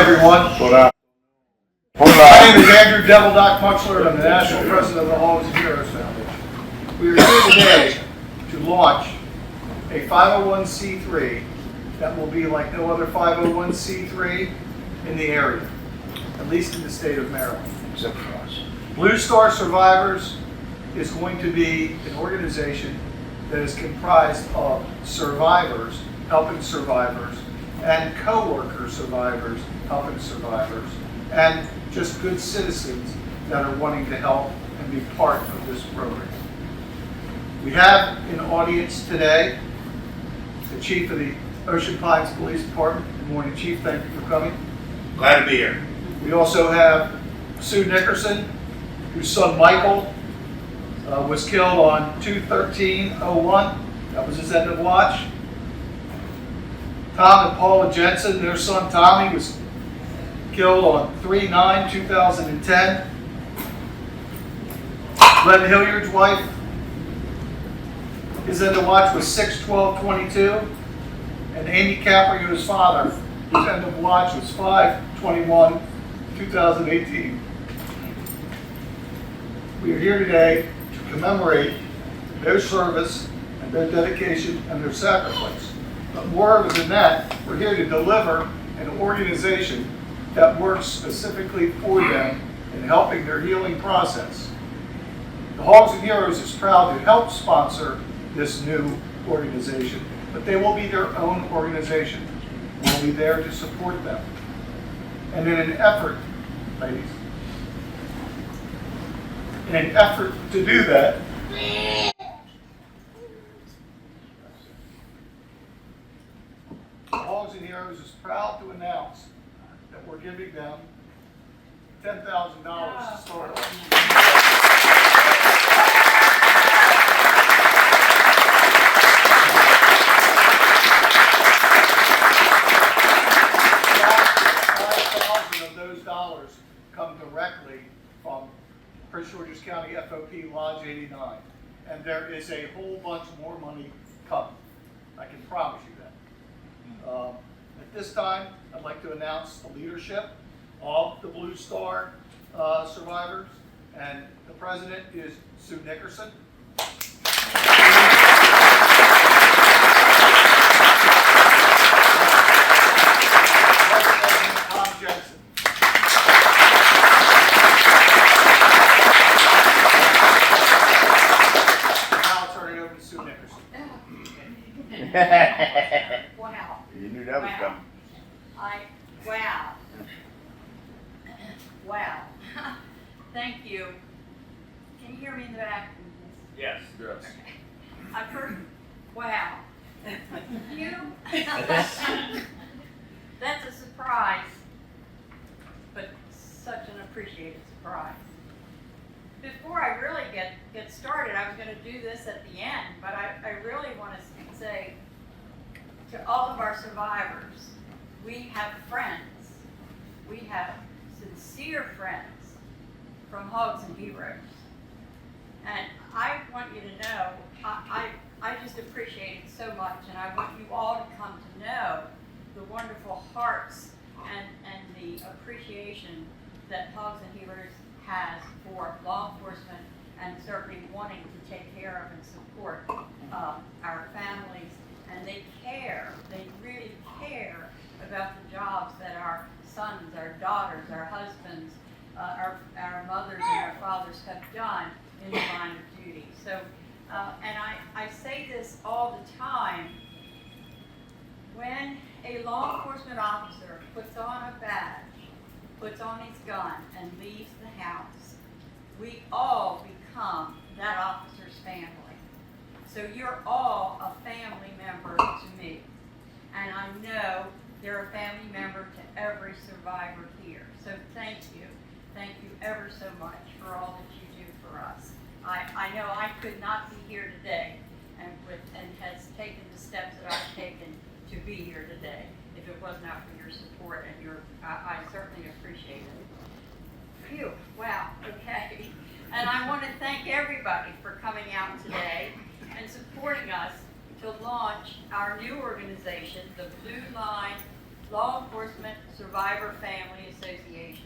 everyone. My name is Andrew Devil Doc Muxler, and I'm the National President of the Homes and Heroes Foundation. We are here today to launch a 501c3 that will be like no other 501c3 in the area, at least in the state of Maryland. Except for us. Blue Star Survivors is going to be an organization that is comprised of survivors helping survivors and co-worker survivors helping survivors and just good citizens that are wanting to help and be part of this program. We have in audience today the Chief of the Ocean Pines Police Department. Good morning, Chief. Thank you for coming. Glad to be here. We also have Sue Nickerson, whose son Michael was killed on 2/13/01. That was his end of watch. Tom and Paula Jensen, their son Tommy, was killed on 3/9/2010. Glenn Hilliard's wife, his end of watch was 6/12/22. And Amy Caprio's father, his end of watch was 5/21/2018. We are here today to commemorate their service and their dedication and their sacrifice. But more than that, we're here to deliver an organization that works specifically for them in helping their healing process. The Hogs and Heroes is proud to help sponsor this new organization, but they will be their own organization. We'll be there to support them. And in an effort, ladies, in an effort to do that, the Hogs and Heroes is proud to announce that we're giving them $10,000 to start off. $5,000 come directly from Prince George's County FOP Lodge 89. And there is a whole bunch more money coming. I can promise you that. At this time, I'd like to announce the leadership of the Blue Star survivors. And the president is Sue Nickerson. Wow. You knew that was coming. Wow. Thank you. Can you hear me in the back? Yes. I've heard, wow. You? That's a surprise, but such an appreciated surprise. Before I really get started, I was going to do this at the end, but I really want to say to all of our survivors, we have friends. We have sincere friends from Hogs and Heroes. And I want you to know, I just appreciate it so much, and I want you all to come to know the wonderful hearts and the appreciation that Hogs and Heroes has for law enforcement and certainly wanting to take care of and support our families. And they care, they really care about the jobs that our sons, our daughters, our husbands, our mothers and our fathers have done in the line of duty. So, and I say this all the time, when a law enforcement officer puts on a badge, puts on his gun, and leaves the house, we all become that officer's family. So you're all a family member to me. And I know they're a family member to every survivor here. So thank you. Thank you ever so much for all that you do for us. I know I could not be here today and has taken the steps that I've taken to be here today if it was not for your support and I certainly appreciate it. Phew, wow, okay. And I want to thank everybody for coming out today and supporting us to launch our new organization, the Law Enforcement Survivor Family Association.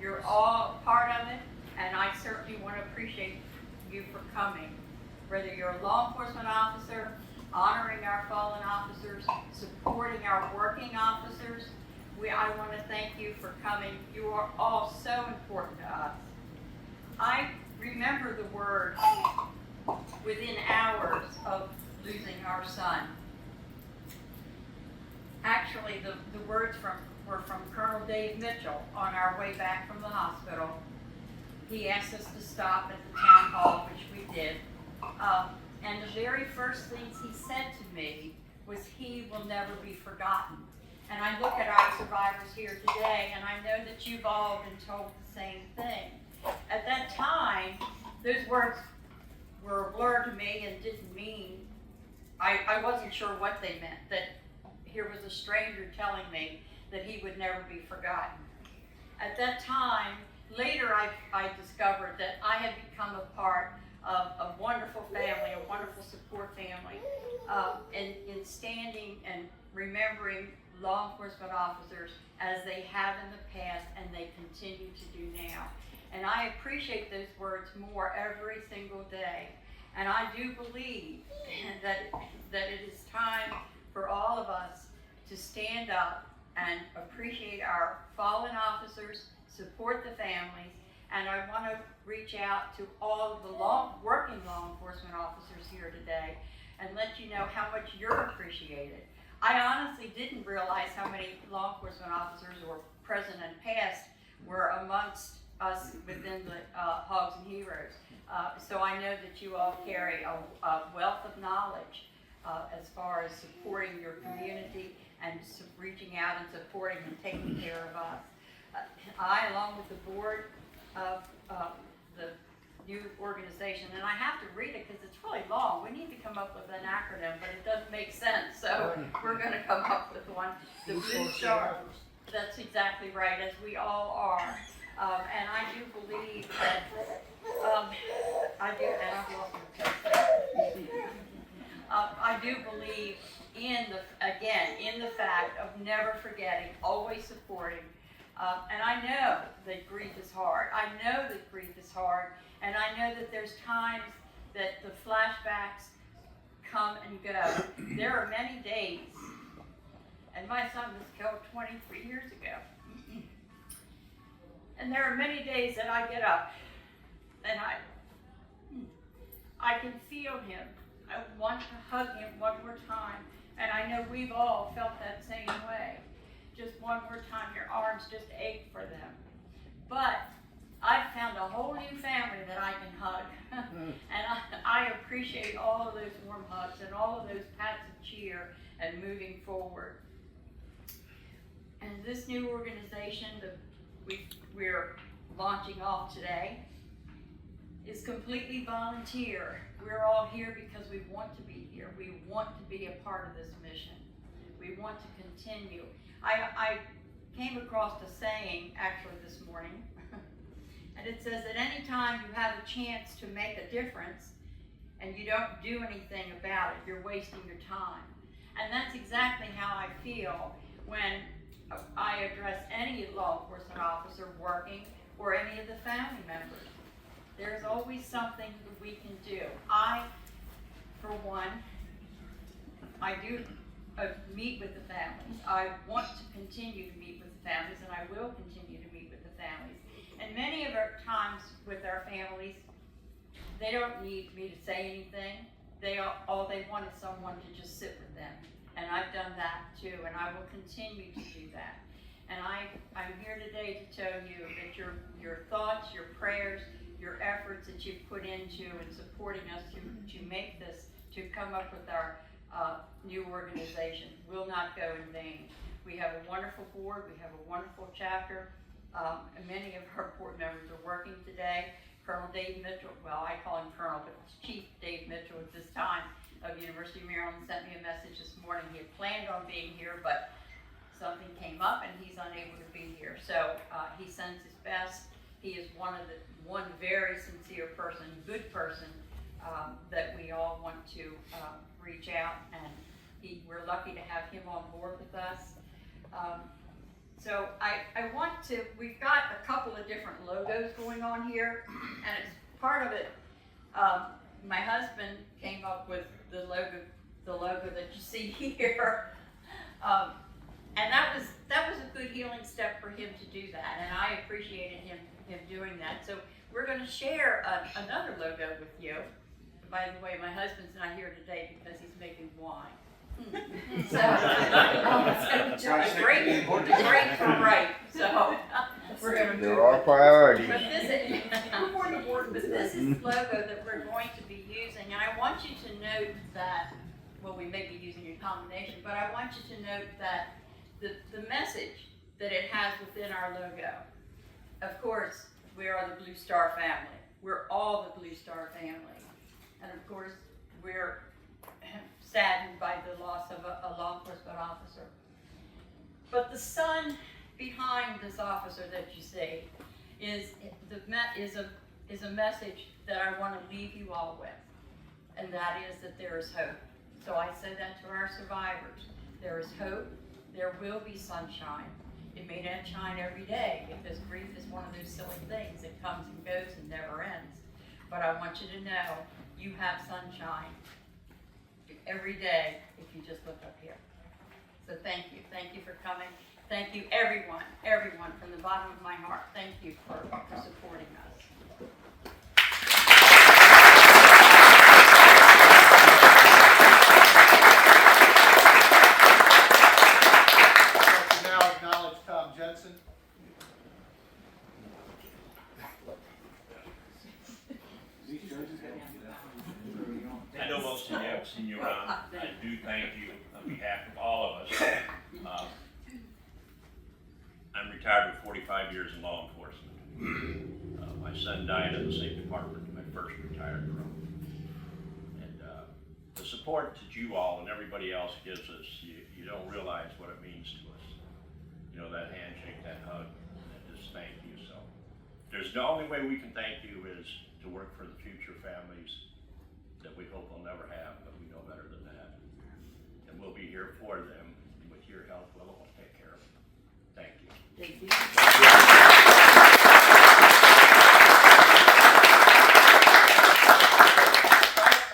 You're all part of it, and I certainly want to appreciate you for coming. Whether you're a law enforcement officer, honoring our fallen officers, supporting our working officers, I want to thank you for coming. You are all so important to us. I remember the words within hours of losing our son. Actually, the words were from Colonel Dave Mitchell on our way back from the hospital. He asked us to stop at the town hall, which we did. And the very first things he said to me was, "He will never be forgotten." And I look at our survivors here today, and I know that you've all been told the same thing. At that time, those words were a blur to me and didn't mean, I wasn't sure what they meant, that here was a stranger telling me that he would never be forgotten. At that time, later I discovered that I had become a part of a wonderful family, a wonderful support family, in standing and remembering law enforcement officers as they have in the past and they continue to do now. And I appreciate those words more every single day. And I do believe that it is time for all of us to stand up and appreciate our fallen officers, support the families, and I want to reach out to all of the working law enforcement officers here today and let you know how much you're appreciated. I honestly didn't realize how many law enforcement officers, or present and past, were amongst us within the Hogs and Heroes. So I know that you all carry a wealth of knowledge as far as supporting your community and reaching out and supporting and taking care of us. I, along with the board of the new organization, and I have to read it because it's really long. We need to come up with an acronym, but it doesn't make sense, so we're going to come up with one. The Blue Star. That's exactly right, as we all are. And I do believe that, I do believe in the fact of never forgetting, always supporting. And I know that grief is hard. And I know that there's times that the flashbacks come and go. There are many days, and my son was killed 23 years ago. And there are many days that I get up and I can feel him. I want to hug him one more time. And I know we've all felt that same way. Just one more time, your arms just ache for them. But I've found a whole new family that I can hug. And I appreciate all of those warm hugs and all of those pats of cheer and moving forward. And this new organization that we're launching off today is completely volunteer. We're all here because we want to be here. We want to be a part of this mission. We want to continue. I came across a saying actually this morning, and it says that any time you have a chance to make a difference and you don't do anything about it, you're wasting your time. And that's exactly how I feel when I address any law enforcement officer working or any of the family members. There's always something that we can do. I, for one, I do meet with the families. I want to continue to meet with the families, and I will continue to meet with the families. And many of our times with our families, they don't need me to say anything. All they want is someone to just sit with them. And I've done that too, and I will continue to do that. And I'm here today to tell you that your thoughts, your prayers, your efforts that you've put into and supporting us to make this, to come up with our new organization will not go in vain. We have a wonderful board, we have a wonderful chapter, and many of our board members are working today. Colonel Dave Mitchell, well, I call him Colonel, but it's Chief Dave Mitchell at this time of University of Maryland sent me a message this morning. He had planned on being here, but something came up and he's unable to be here. So he sends his best. He is one very sincere person, good person that we all want to reach out, and we're lucky to have him on board with us. So I want to, we've got a couple of different logos going on here, and it's part of it. My husband came up with the logo that you see here. And that was a good healing step for him to do that, and I appreciated him doing that. So we're going to share another logo with you. By the way, my husband's not here today because he's making wine. So it's great for right. So we're going to do There are priorities. But this is the logo that we're going to be using, and I want you to note that. Well, we may be using a combination, but I want you to note that the message that it has within our logo. Of course, we are the Blue Star family. We're all the Blue Star family. And of course, we're saddened by the loss of a law enforcement officer. But the sun behind this officer that you see is a message that I want to leave you all with. And that is that there is hope. So I say that to our survivors. There is hope. There will be sunshine. It may not shine every day because grief is one of those silly things that comes and goes and never ends. But I want you to know you have sunshine every day if you just look up here. So thank you. Thank you for coming. Thank you, everyone, from the bottom of my heart. Thank you for supporting us. I know most of you have seen you around. I do thank you on behalf of all of us. I'm retired with 45 years in law enforcement. My son died in the same department I first retired from. And the support that you all and everybody else gives us, you don't realize what it means to us. You know, that handshake, that hug, and just thank you. So there's the only way we can thank you is to work for the future families that we hope we'll never have, but we know better than that. And we'll be here for them. And with your help, we'll take care of them. Thank you. Thank you.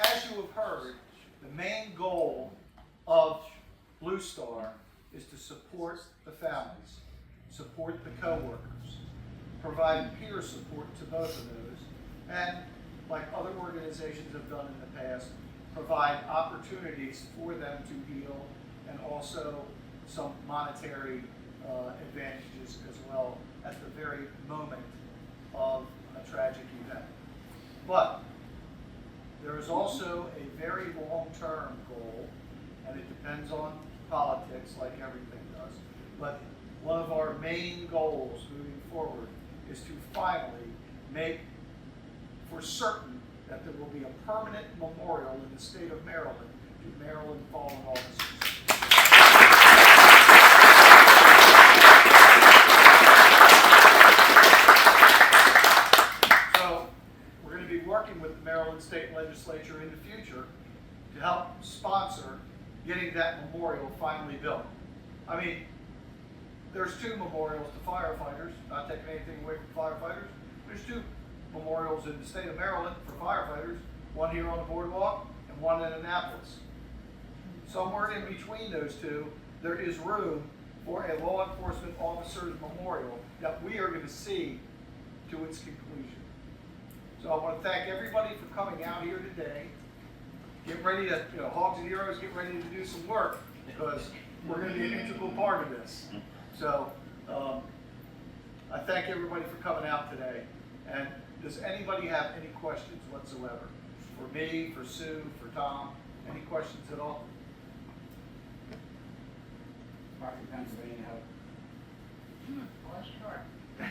As you have heard, the main goal of Blue Star is to support the families, support the coworkers, provide peer support to both of those, and like other organizations have done in the past, provide opportunities for them to heal and also some monetary advantages as well at the very moment of a tragic event. But there is also a very long-term goal, and it depends on politics like everything does, but one of our main goals moving forward is to finally make for certain that there will be a permanent memorial in the state of Maryland to Maryland fallen officers. So we're going to be working with the Maryland State Legislature in the future to help sponsor getting that memorial finally built. I mean, there's two memorials to firefighters, not taking anything away from firefighters. There's two memorials in the state of Maryland for firefighters, one here on the boardwalk and one in Annapolis. Somewhere in between those two, there is room for a law enforcement officer's memorial that we are going to see to its conclusion. So I want to thank everybody for coming out here today. Get ready to, Hogs and Heroes, get ready to do some work because we're going to be an integral part of this. So I thank everybody for coming out today. And does anybody have any questions whatsoever? For me, for Sue, for Tom? Any questions at all? Mark in Pennsylvania. Well, sure. Sue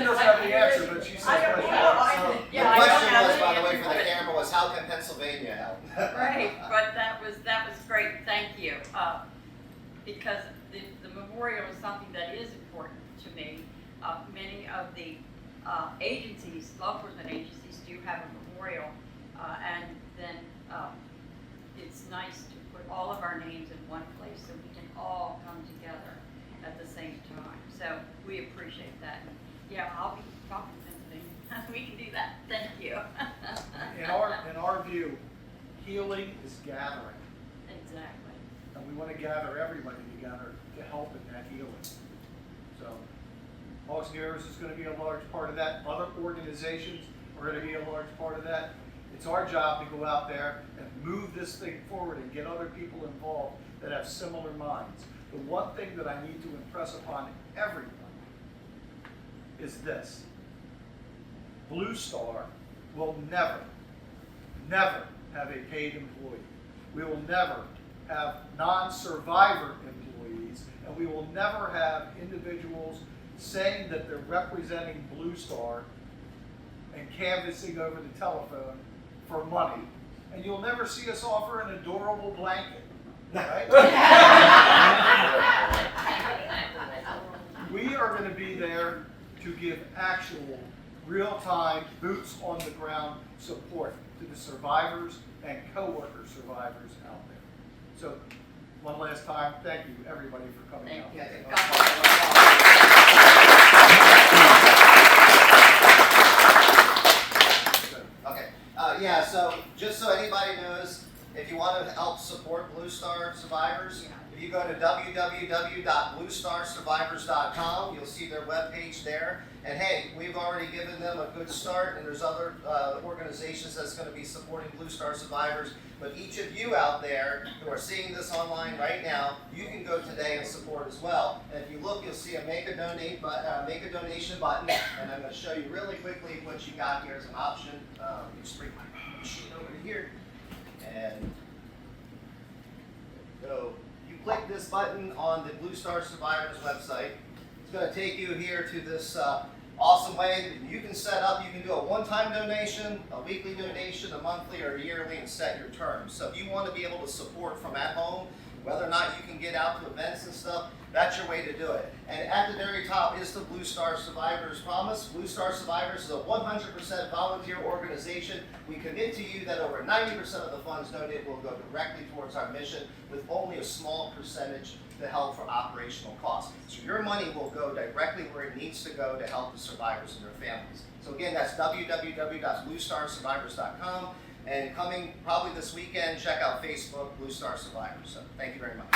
doesn't have the answer, but she says I questions. Yeah, The I don't question have was, an by the way, answer, for the but- camera, was how can Pennsylvania help? Right, but that was great, thank you. Because the memorial is something that is important to me. Many of the agencies, law enforcement agencies, do have a memorial, and then it's nice to put put all of our names in one place so we can all come together at the same time. So we appreciate that. Yeah, I'll be talking to Pennsylvania. We can do that. Thank you. In our view, healing is gathering, Exactly. and we want to gather everybody together to help in that healing. So, Auxiliaries is going to be a large part of that. Other organizations are going to be a large part of that. It's our job to go out there and move this thing forward and get other people involved that have similar minds. The one thing that I need to impress upon everyone is this. Blue Star will never, never have a paid employee. We will never have non-survivor employees, and we will never have individuals saying that they're representing Blue Star and canvassing over the telephone for money. And you'll never see us offer an adorable blanket, right? We are going to be there to give actual, real-time, boots-on-the-ground support to the survivors and coworker survivors out there. So, one last time, thank you, everybody, for coming out. Yeah, so just so anybody knows, if you want to help support Blue Star survivors, if you go to www.bluestarsurvivors.com, you'll see their webpage there. And hey, we've already given them a good start, and there's other organizations that's going to be supporting Blue Star survivors. But each of you out there who are seeing this online right now, you can go today and support as well. And if you look, you'll see a make a donation button. And I'm going to show you really quickly what you got here as an option. You just bring my machine over here, and so you click this button on the Blue Star Survivors website. It's going to take you here to this awesome way. You can set up, you can do a one-time donation, a weekly donation, a monthly or a yearly, and set your terms. So if you want to be able to support from at home, whether or not you can get out to events and stuff, that's your way to do it. And at the very top is the Blue Star Survivors promise. Blue Star Survivors is a 100% volunteer organization. We commit to you that over 90% of the funds donated will go directly towards our mission, with only a small percentage to help for operational costs. So your money will go directly where it needs to go to help the survivors and their families. So again, that's www.bluestarsurvivors.com. And coming probably this weekend, check out Facebook, Blue Star Survivors. So thank you very much.